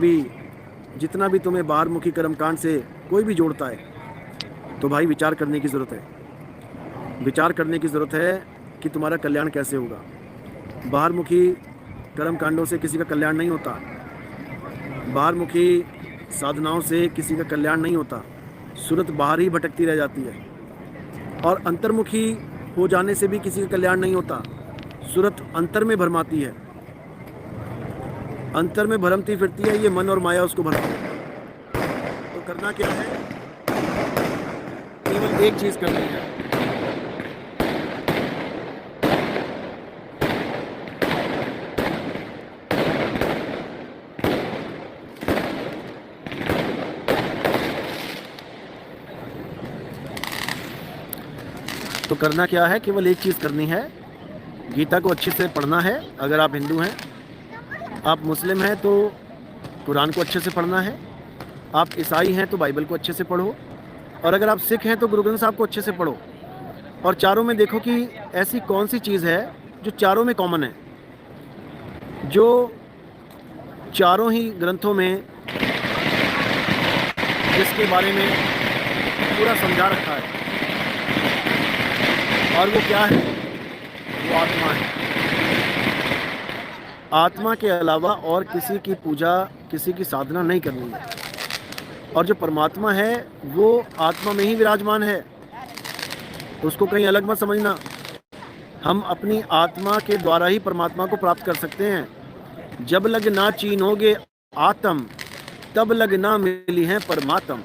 भी जितना भी तुम्हें बाहर मुखी कर्मकांड से कोई भी जोड़ता है, तो भाई विचार करने की ज़रूरत है। विचार करने की ज़रूरत है कि तुम्हारा कल्याण कैसे होगा। बाहर मुखी कर्म कांडों से किसी का कल्याण नहीं होता। बाहर मुखी साधनाओं से किसी का कल्याण नहीं होता। सूरत बाहर ही भटकती रह जाती है। और अंतर्मुखी हो जाने से भी किसी का कल्याण नहीं होता। सूरत अंतर में भरमाती है, अंतर में भरमती फिरती है, ये मन और माया उसको भरती है। तो करना क्या है? केवल एक चीज़ करनी है। तो करना क्या है? केवल एक चीज़ करनी है। गीता को अच्छे से पढ़ना है अगर आप हिंदू हैं। आप मुस्लिम हैं तो कुरान को अच्छे से पढ़ना है। आप ईसाई हैं तो बाइबल को अच्छे से पढ़ो। और अगर आप सिख हैं तो गुरु ग्रंथ साहब को अच्छे से पढ़ो। और चारों में देखो कि ऐसी कौन सी चीज़ है जो चारों में कॉमन है, जो चारों ही ग्रंथों में जिसके बारे में पूरा समझा रखा है। और वो क्या है? वो आत्मा है। आत्मा के अलावा और किसी की पूजा, किसी की साधना नहीं करनी है। और जो परमात्मा है वो आत्मा में ही विराजमान है, तो उसको कहीं अलग मत समझना। हम अपनी आत्मा के द्वारा ही परमात्मा को प्राप्त कर सकते हैं। जब लग ना चीनोगे आत्म, तब लग ना मिली है परमात्म।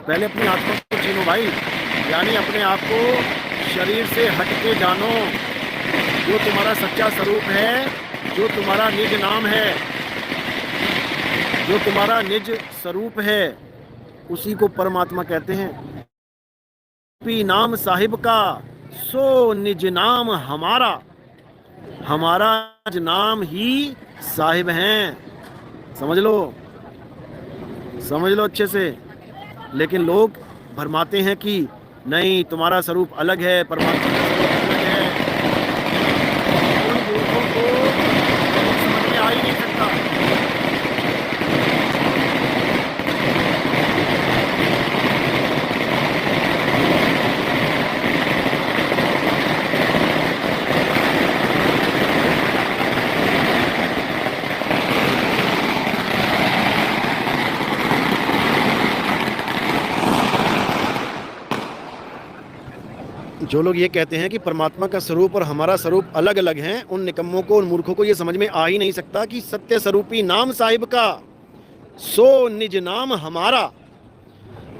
पहले अपनी आत्मा को चीनो भाई, यानी अपने आप को शरीर से हट के जानो। जो तुम्हारा सच्चा स्वरूप है, जो तुम्हारा निज नाम है, जो तुम्हारा निज स्वरूप है, उसी को परमात्मा कहते हैं। पी नाम साहिब का सो निज नाम हमारा, हमारा नाम ही साहिब हैं। समझ लो, समझ लो अच्छे से। लेकिन लोग भरमाते हैं कि नहीं, तुम्हारा स्वरूप अलग है, परमात्मा का स्वरूप अलग है। उन मूर्खों को समझ में आ ही नहीं सकता। जो लोग ये कहते हैं कि परमात्मा का स्वरूप और हमारा स्वरूप अलग अलग हैं, उन निकम्मों को, उन मूर्खों को ये समझ में आ ही नहीं सकता कि सत्य स्वरूपी नाम साहिब का सो निज नाम हमारा।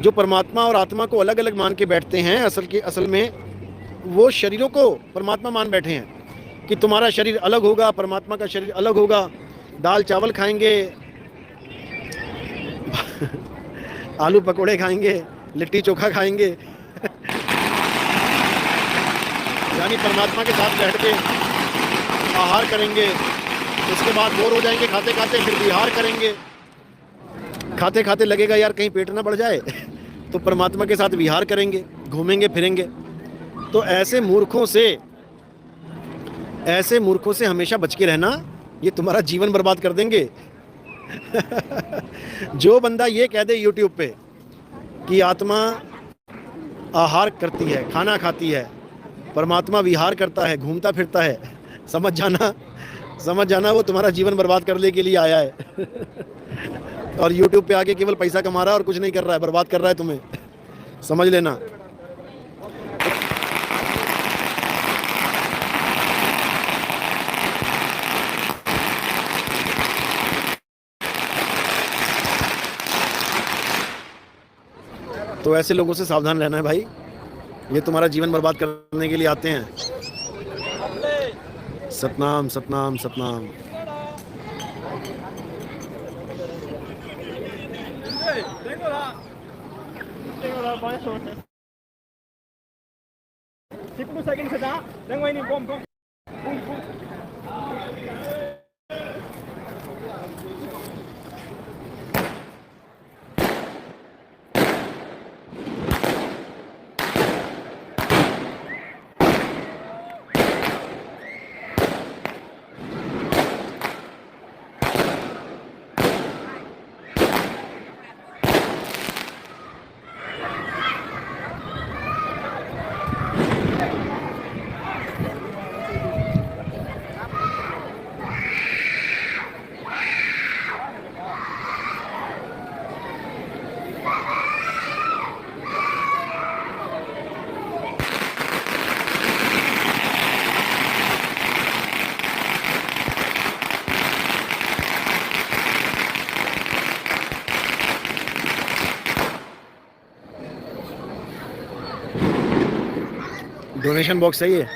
जो परमात्मा और आत्मा को अलग अलग मान के बैठते हैं, असल में वो शरीरों को परमात्मा मान बैठे हैं कि तुम्हारा शरीर अलग होगा, परमात्मा का शरीर अलग होगा। दाल चावल खाएंगे, आलू पकोड़े खाएंगे, लिट्टी चोखा खाएंगे, यानी परमात्मा के साथ बैठ के आहार करेंगे। उसके बाद बोर हो जाएंगे खाते खाते, फिर विहार करेंगे। खाते खाते लगेगा यार कहीं पेट ना बढ़ जाए, तो परमात्मा के साथ विहार करेंगे, घूमेंगे फिरेंगे। तो ऐसे मूर्खों से हमेशा बच के रहना, ये तुम्हारा जीवन बर्बाद कर देंगे। जो बंदा ये कह दे यूट्यूब पे कि आत्मा आहार करती है, खाना खाती है, परमात्मा विहार करता है, घूमता फिरता है, समझ जाना वो तुम्हारा जीवन बर्बाद करने के लिए आया है। और यूट्यूब पे आके केवल पैसा कमा रहा है और कुछ नहीं कर रहा है, बर्बाद कर रहा है तुम्हें, समझ लेना। तो ऐसे लोगों से सावधान रहना है भाई, ये तुम्हारा जीवन बर्बाद करने के लिए आते हैं। सतनाम सतनाम सतनाम। डोनेशन बॉक्स सही है।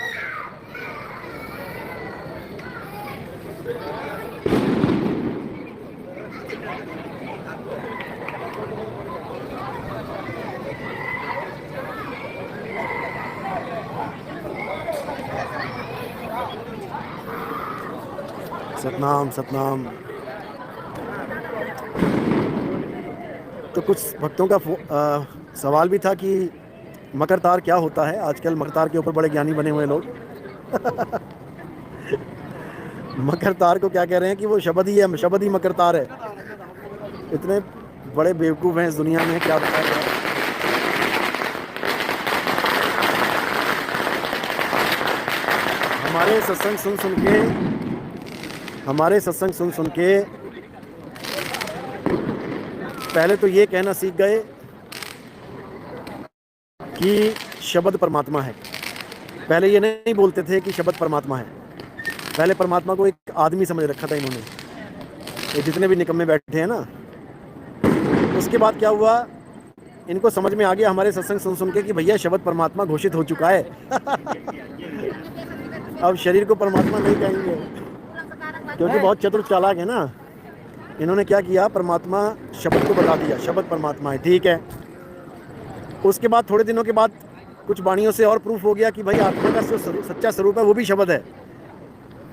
सतनाम सतनाम। तो कुछ भक्तों का सवाल भी था कि मकर तार क्या होता है। आजकल मकर तार के ऊपर बड़े ज्ञानी बने हुए लोग मकर तार को क्या कह रहे हैं कि वो शब्द ही है, शब्द ही मकर तार है। इतने बड़े बेवकूफ़ हैं इस दुनिया में, क्या बताया जाए। हमारे सत्संग सुन सुन के पहले तो ये कहना सीख गए कि शब्द परमात्मा है। पहले ये नहीं बोलते थे कि शब्द परमात्मा है। पहले परमात्मा को एक आदमी समझ रखा था इन्होंने, ये जितने भी निकम्मे बैठे हैं ना। उसके बाद क्या हुआ, इनको समझ में आ गया हमारे सत्संग सुन सुन के कि भैया शब्द परमात्मा घोषित हो चुका है अब शरीर को परमात्मा नहीं कहेंगे, क्योंकि बहुत चतुर चालाक है ना। इन्होंने क्या किया, परमात्मा शब्द को बता दिया, शब्द परमात्मा है, ठीक है। उसके बाद थोड़े दिनों के बाद कुछ वाणियों से और प्रूफ हो गया कि भाई आत्मा का जो सच्चा स्वरूप है वो भी शब्द है।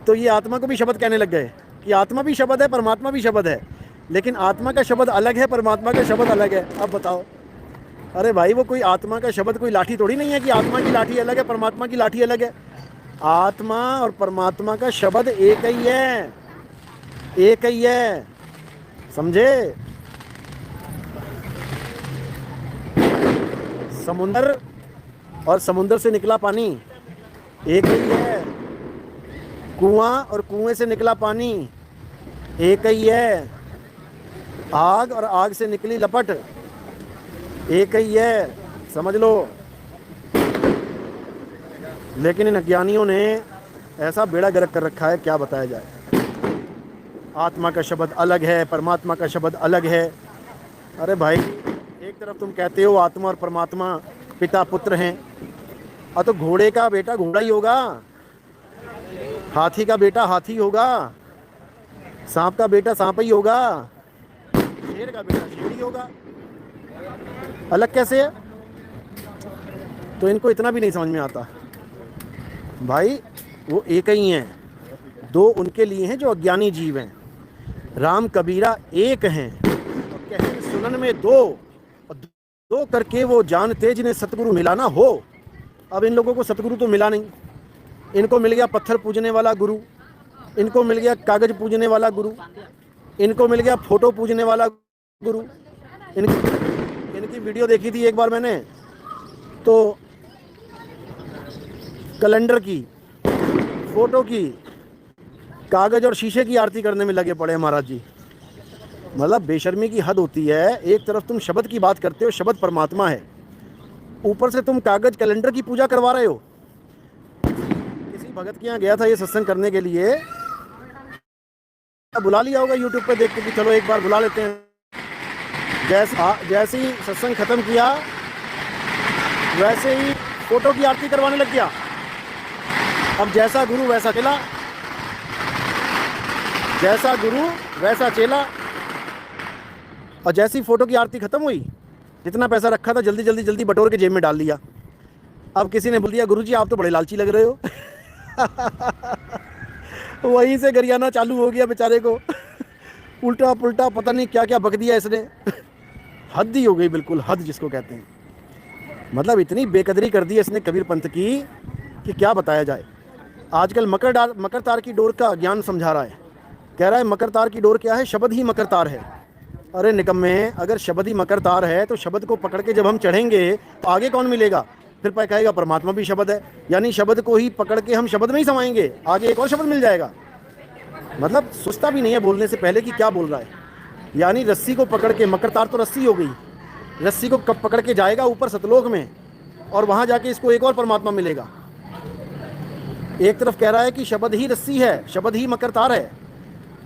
तो ये आत्मा को भी शब्द कहने लग गए कि आत्मा भी शब्द है, परमात्मा भी शब्द है, लेकिन आत्मा का शब्द अलग है, परमात्मा का शब्द अलग है। अब बताओ, अरे भाई वो कोई आत्मा का शब्द कोई लाठी थोड़ी नहीं है कि आत्मा की लाठी अलग है, परमात्मा की लाठी अलग है। आत्मा और परमात्मा का शब्द एक ही है, एक ही है, समझे। समुंदर और समुंदर से निकला पानी एक ही है, कुआं और कुएं से निकला पानी एक ही है, आग और आग से निकली लपट एक ही है, समझ लो। लेकिन इन अज्ञानियों ने ऐसा बेड़ा गर्क कर रखा है, क्या बताया जाए। आत्मा का शब्द अलग है, परमात्मा का शब्द अलग है। अरे भाई, एक तरफ तुम कहते हो आत्मा और परमात्मा पिता पुत्र हैं, और तो घोड़े का बेटा घोड़ा ही होगा, हाथी का बेटा हाथी होगा, सांप का बेटा सांप ही होगा, शेर का बेटा शेर ही होगा, अलग कैसे है। तो इनको इतना भी नहीं समझ में आता। भाई वो एक ही हैं, दो उनके लिए हैं जो अज्ञानी जीव हैं। राम कबीरा एक हैं, और कहें सुनन में दो, और दो करके वो जानते जिन्हें सतगुरु मिलाना हो। अब इन लोगों को सतगुरु तो मिला नहीं, इनको मिल गया पत्थर पूजने वाला गुरु, इनको मिल गया कागज पूजने वाला गुरु, इनको मिल गया फोटो पूजने वाला गुरु। इनकी वीडियो देखी थी एक बार मैंने, तो कैलेंडर की, फोटो की, कागज और शीशे की आरती करने में लगे पड़े महाराज जी। मतलब बेशर्मी की हद होती है। एक तरफ तुम शब्द की बात करते हो, शब्द परमात्मा है, ऊपर से तुम कागज कैलेंडर की पूजा करवा रहे हो। किसी भगत के यहाँ गया था ये सत्संग करने के लिए, बुला लिया होगा यूट्यूब पे देख के कि चलो एक बार बुला लेते हैं। जैसे ही सत्संग खत्म किया वैसे ही फोटो की आरती करवाने लग गया। अब जैसा गुरु वैसा चेला, जैसा गुरु वैसा चेला। और जैसी फोटो की आरती खत्म हुई, जितना पैसा रखा था जल्दी जल्दी जल्दी बटोर के जेब में डाल लिया। अब किसी ने बोल दिया गुरुजी आप तो बड़े लालची लग रहे हो वहीं से गरियाना चालू हो गया बेचारे को उल्टा पुल्टा पता नहीं क्या क्या बक दिया इसने हद ही हो गई, बिल्कुल हद जिसको कहते हैं। मतलब इतनी बेकदरी कर दी इसने कबीर पंथ की कि क्या बताया जाए। आजकल मकर तार की डोर का ज्ञान समझा रहा है, कह रहा है मकर तार की डोर क्या है, शब्द ही मकर तार है। अरे निकम्मे, अगर शब्द ही मकर तार है तो शब्द को पकड़ के जब हम चढ़ेंगे तो आगे कौन मिलेगा। फिर कहेगा परमात्मा भी शब्द है, यानी शब्द को ही पकड़ के हम शब्द में ही समाएंगे, आगे एक और शब्द मिल जाएगा। मतलब सोचता भी नहीं है बोलने से पहले कि क्या बोल रहा है। यानी रस्सी को पकड़ के, मकर तार तो रस्सी हो गई, रस्सी को कब पकड़ के जाएगा ऊपर सतलोक में, और वहाँ जाके इसको एक और परमात्मा मिलेगा। एक तरफ कह रहा है कि शब्द ही रस्सी है, शब्द ही मकर तार है,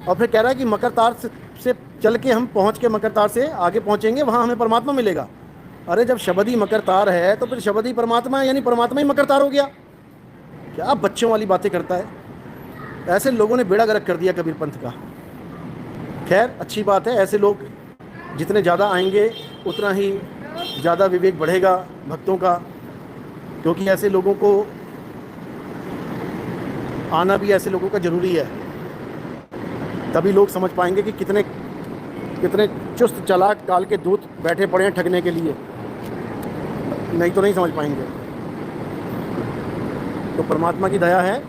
और फिर कह रहा है कि मकर तार से चल के हम पहुँच के मकर तार से आगे पहुँचेंगे, वहाँ हमें परमात्मा मिलेगा। अरे जब शब्द ही मकरतार है तो फिर शब्द ही परमात्मा है, यानी परमात्मा ही मकरतार हो गया। क्या बच्चों वाली बातें करता है। ऐसे लोगों ने बेड़ा गर्क कर दिया कबीर पंथ का। खैर अच्छी बात है, ऐसे लोग जितने ज़्यादा आएंगे उतना ही ज़्यादा विवेक बढ़ेगा भक्तों का, क्योंकि ऐसे लोगों को आना भी ऐसे लोगों का ज़रूरी है। तभी लोग समझ पाएंगे कि कितने कितने चुस्त चालाक काल के दूत बैठे पड़े हैं ठगने के लिए, नहीं तो नहीं समझ पाएंगे। तो परमात्मा की दया है,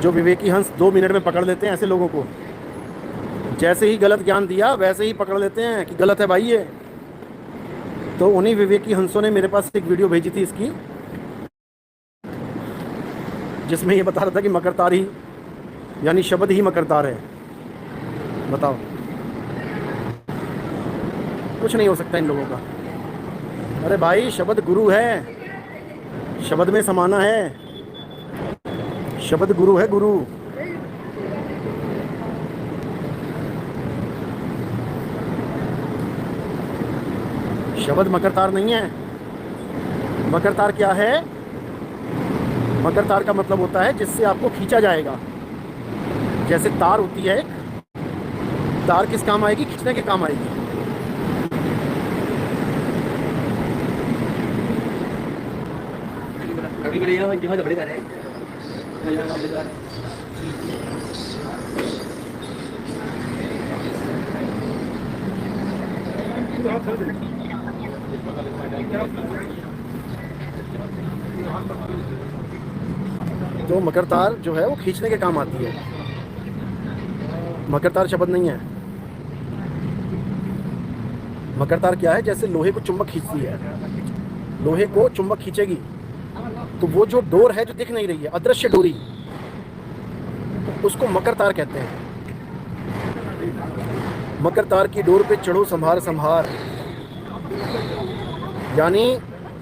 जो विवेकी हंस 2 मिनट में पकड़ लेते हैं ऐसे लोगों को। जैसे ही गलत ज्ञान दिया वैसे ही पकड़ लेते हैं कि गलत है भाई ये। तो उन्हीं विवेकी हंसों ने मेरे पास एक वीडियो भेजी थी इसकी, जिसमें ये बता रहा था कि मकरतार ही यानी शब्द ही मकरतार है। बताओ, कुछ नहीं हो सकता इन लोगों का। अरे भाई शब्द गुरु है, शब्द में समाना है, शब्द गुरु है, गुरु। शब्द मकरतार नहीं है। मकरतार क्या है? मकरतार का मतलब होता है जिससे आपको खींचा जाएगा। जैसे तार होती है, तार किस काम आएगी? खींचने के काम आएगी। तो मकरतार जो है वो खींचने के काम आती है। मकरतार शब्द नहीं है। मकरतार क्या है? जैसे लोहे को चुंबक खींचती है, लोहे को चुंबक खींचेगी तो वो जो डोर है जो दिख नहीं रही है, अदृश्य डोरी, उसको मकरतार कहते हैं। मकरतार की डोर पे चढ़ो संभार संभार, यानी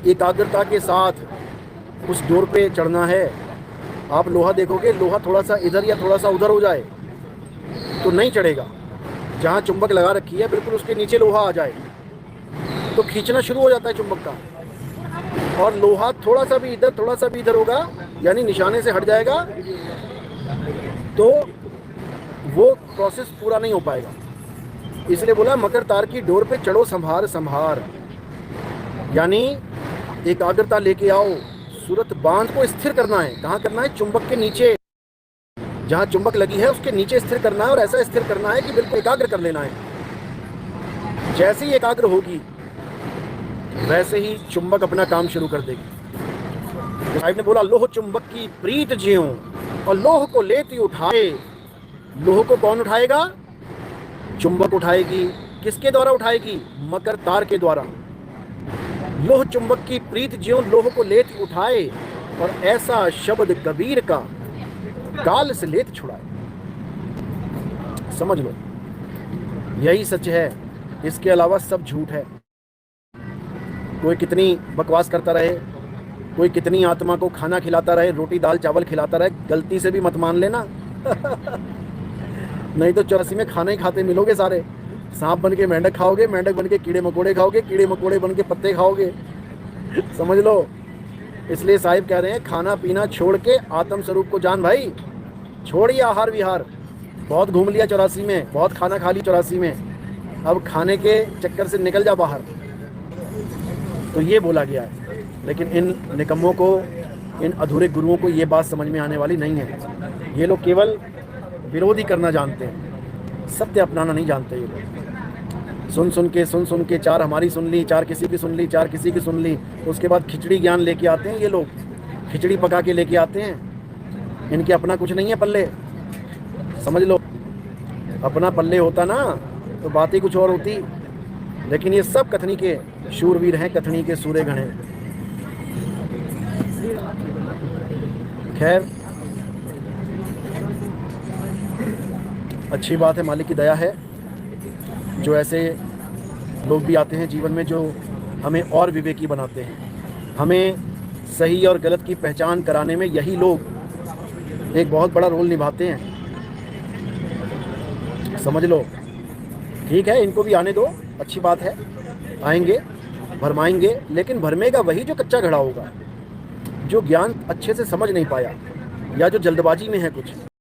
एकाग्रता के साथ उस डोर पे चढ़ना है। आप लोहा देखोगे, लोहा थोड़ा सा इधर या थोड़ा सा उधर हो जाए तो नहीं चढ़ेगा। जहाँ चुंबक लगा रखी है बिल्कुल उसके नीचे लोहा आ जाए तो खींचना शुरू हो जाता है चुंबक का। और लोहा थोड़ा सा भी इधर थोड़ा सा भी इधर होगा, यानी निशाने से हट जाएगा, तो वो प्रोसेस पूरा नहीं हो पाएगा। इसलिए बोला मकरतार की डोर पे चढ़ो संभार संभार, यानी एकाग्रता लेके आओ। सूरत बांध को स्थिर करना है। कहाँ करना है? चुंबक के नीचे, जहाँ चुंबक लगी है उसके नीचे स्थिर करना है। और ऐसा स्थिर करना है कि बिल्कुल एकाग्र कर लेना है। जैसे ही एकाग्र होगी वैसे ही चुंबक अपना काम शुरू कर देगी। साहिब ने बोला लोह चुंबक की प्रीत ज्यों, और लोह को लेती उठाए। लोह को कौन उठाएगा? चुंबक उठाएगी। किसके द्वारा उठाएगी? मकरतार के द्वारा। लोह चुंबक की प्रीत ज्यों लोह को लेत उठाए, और ऐसा शब्द कबीर का काल से लेत छुड़ाए। समझ लो, यही सच है, इसके अलावा सब झूठ है। कोई कितनी बकवास करता रहे, कोई कितनी आत्मा को खाना खिलाता रहे, रोटी दाल चावल खिलाता रहे, गलती से भी मत मान लेना नहीं तो 84 में खाना ही खाते मिलोगे सारे। सांप बन के मेंढक खाओगे, मेंढक बन के कीड़े मकोड़े खाओगे, कीड़े मकोड़े बन के पत्ते खाओगे। समझ लो। इसलिए साहिब कह रहे हैं खाना पीना छोड़ के आत्म स्वरूप को जान भाई। छोड़िए आहार विहार। बहुत घूम लिया 84 में, बहुत खाना खा ली 84 में, अब खाने के चक्कर से निकल जा बाहर। तो ये बोला गया है। लेकिन इन निकम्मों को, इन अधूरे गुरुओं को ये बात समझ में आने वाली नहीं है। ये लोग केवल विरोधी करना जानते हैं, सत्य अपनाना नहीं जानते। ये लोग सुन सुन के चार हमारी सुन ली, चार किसी की सुन ली, चार किसी की सुन ली, उसके बाद खिचड़ी ज्ञान लेके आते हैं। ये लोग खिचड़ी पका के लेके आते हैं। इनके अपना कुछ नहीं है पल्ले। समझ लो, अपना पल्ले होता ना तो बात ही कुछ और होती। लेकिन ये सब कथनी के शूरवीर हैं, कथनी के सूरेगण हैं। खैर अच्छी बात है, मालिक की दया है। जो ऐसे लोग भी आते हैं जीवन में जो हमें और विवेकी बनाते हैं। हमें सही और गलत की पहचान कराने में यही लोग एक बहुत बड़ा रोल निभाते हैं। समझ लो। ठीक है, इनको भी आने दो, अच्छी बात है। आएंगे, भरमाएंगे, लेकिन भरमेगा वही जो कच्चा घड़ा होगा, जो ज्ञान अच्छे से समझ नहीं पाया या जो जल्दबाजी में है कुछ।